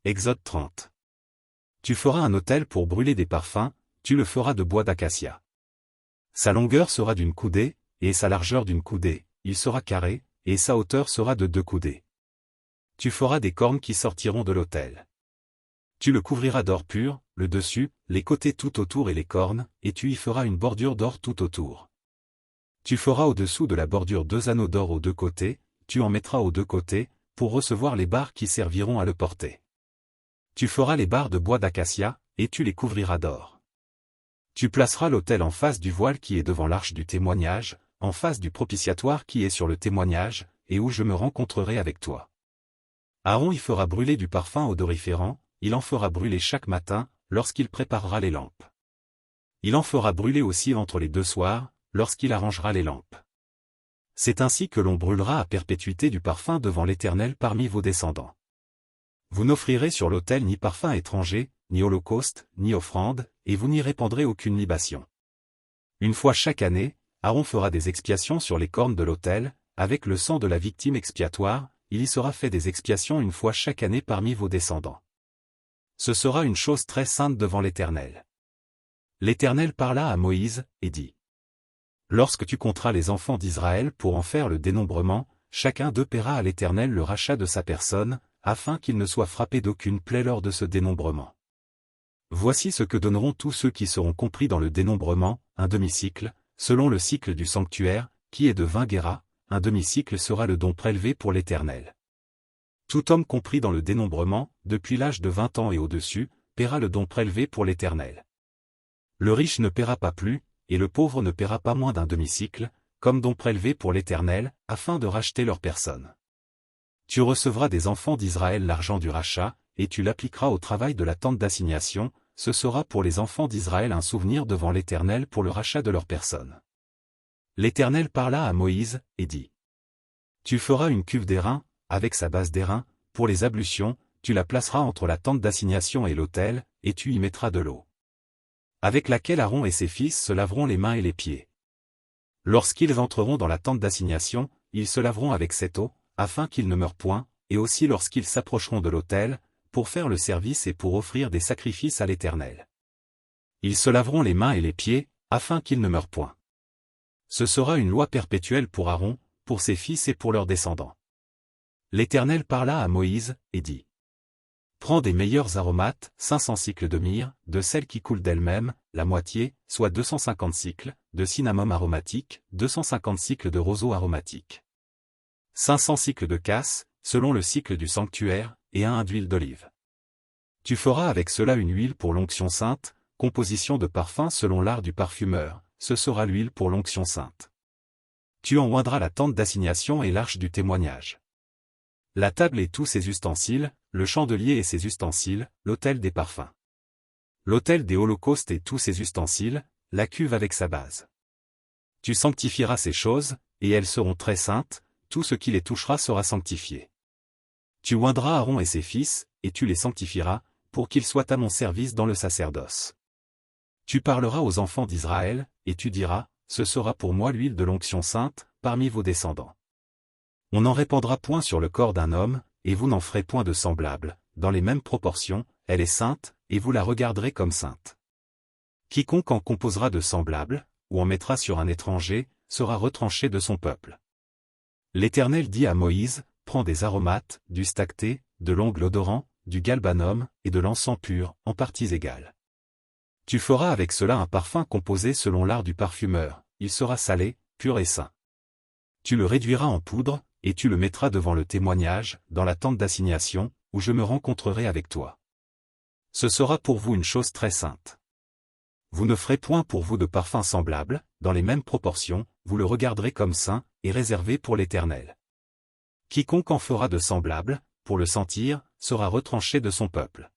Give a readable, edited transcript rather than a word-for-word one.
Exode 30. Tu feras un autel pour brûler des parfums, tu le feras de bois d'acacia. Sa longueur sera d'une coudée, et sa largeur d'une coudée, il sera carré, et sa hauteur sera de 2 coudées. Tu feras des cornes qui sortiront de l'autel. Tu le couvriras d'or pur, le dessus, les côtés tout autour et les cornes, et tu y feras une bordure d'or tout autour. Tu feras au-dessous de la bordure 2 anneaux d'or aux 2 côtés, tu en mettras aux 2 côtés, pour recevoir les barres qui serviront à le porter. Tu feras les barres de bois d'acacia, et tu les couvriras d'or. Tu placeras l'autel en face du voile qui est devant l'arche du témoignage, en face du propitiatoire qui est sur le témoignage, et où je me rencontrerai avec toi. Aaron y fera brûler du parfum odoriférant, il en fera brûler chaque matin, lorsqu'il préparera les lampes. Il en fera brûler aussi entre les 2 soirs, lorsqu'il arrangera les lampes. C'est ainsi que l'on brûlera à perpétuité du parfum devant l'Éternel parmi vos descendants. Vous n'offrirez sur l'autel ni parfum étranger, ni holocauste, ni offrande, et vous n'y répandrez aucune libation. Une fois chaque année, Aaron fera des expiations sur les cornes de l'autel, avec le sang de la victime expiatoire, il y sera fait des expiations une fois chaque année parmi vos descendants. Ce sera une chose très sainte devant l'Éternel. L'Éternel parla à Moïse, et dit: Lorsque tu compteras les enfants d'Israël pour en faire le dénombrement, chacun d'eux paiera à l'Éternel le rachat de sa personne, afin qu'il ne soit frappé d'aucune plaie lors de ce dénombrement. Voici ce que donneront tous ceux qui seront compris dans le dénombrement, un demi-cycle, selon le cycle du sanctuaire, qui est de 20 guéras, un demi-cycle sera le don prélevé pour l'Éternel. Tout homme compris dans le dénombrement, depuis l'âge de 20 ans et au-dessus, paiera le don prélevé pour l'Éternel. Le riche ne paiera pas plus, et le pauvre ne paiera pas moins d'un demi-cycle, comme don prélevé pour l'Éternel, afin de racheter leur personne. Tu recevras des enfants d'Israël l'argent du rachat, et tu l'appliqueras au travail de la tente d'assignation, ce sera pour les enfants d'Israël un souvenir devant l'Éternel pour le rachat de leur personne. L'Éternel parla à Moïse, et dit: Tu feras une cuve d'airain, avec sa base d'airain, pour les ablutions, tu la placeras entre la tente d'assignation et l'autel, et tu y mettras de l'eau, avec laquelle Aaron et ses fils se laveront les mains et les pieds. Lorsqu'ils entreront dans la tente d'assignation, ils se laveront avec cette eau, afin qu'ils ne meurent point, et aussi lorsqu'ils s'approcheront de l'autel, pour faire le service et pour offrir des sacrifices à l'Éternel. Ils se laveront les mains et les pieds, afin qu'ils ne meurent point. Ce sera une loi perpétuelle pour Aaron, pour ses fils et pour leurs descendants. L'Éternel parla à Moïse, et dit: Prends des meilleurs aromates, 500 cycles de myrrhe, de celles qui coulent d'elles-mêmes, la moitié, soit 250 cycles, de cinnamome aromatique, 250 cycles de roseau aromatique. 500 cycles de cassis, selon le cycle du sanctuaire, et un d'huile d'olive. Tu feras avec cela une huile pour l'onction sainte, composition de parfum selon l'art du parfumeur, ce sera l'huile pour l'onction sainte. Tu en oindras la tente d'assignation et l'arche du témoignage. La table et tous ses ustensiles, le chandelier et ses ustensiles, l'autel des parfums. L'autel des holocaustes et tous ses ustensiles, la cuve avec sa base. Tu sanctifieras ces choses, et elles seront très saintes, tout ce qui les touchera sera sanctifié. Tu oindras Aaron et ses fils, et tu les sanctifieras, pour qu'ils soient à mon service dans le sacerdoce. Tu parleras aux enfants d'Israël, et tu diras: Ce sera pour moi l'huile de l'onction sainte, parmi vos descendants. On n'en répandra point sur le corps d'un homme, et vous n'en ferez point de semblable, dans les mêmes proportions, elle est sainte, et vous la regarderez comme sainte. Quiconque en composera de semblable, ou en mettra sur un étranger, sera retranché de son peuple. L'Éternel dit à Moïse: Prends des aromates, du stacté, de l'ongle odorant, du galbanum, et de l'encens pur, en parties égales. Tu feras avec cela un parfum composé selon l'art du parfumeur, il sera salé, pur et saint. Tu le réduiras en poudre, et tu le mettras devant le témoignage, dans la tente d'assignation, où je me rencontrerai avec toi. Ce sera pour vous une chose très sainte. Vous ne ferez point pour vous de parfum semblable, dans les mêmes proportions, vous le regarderez comme saint, et réservé pour l'Éternel. Quiconque en fera de semblable, pour le sentir, sera retranché de son peuple.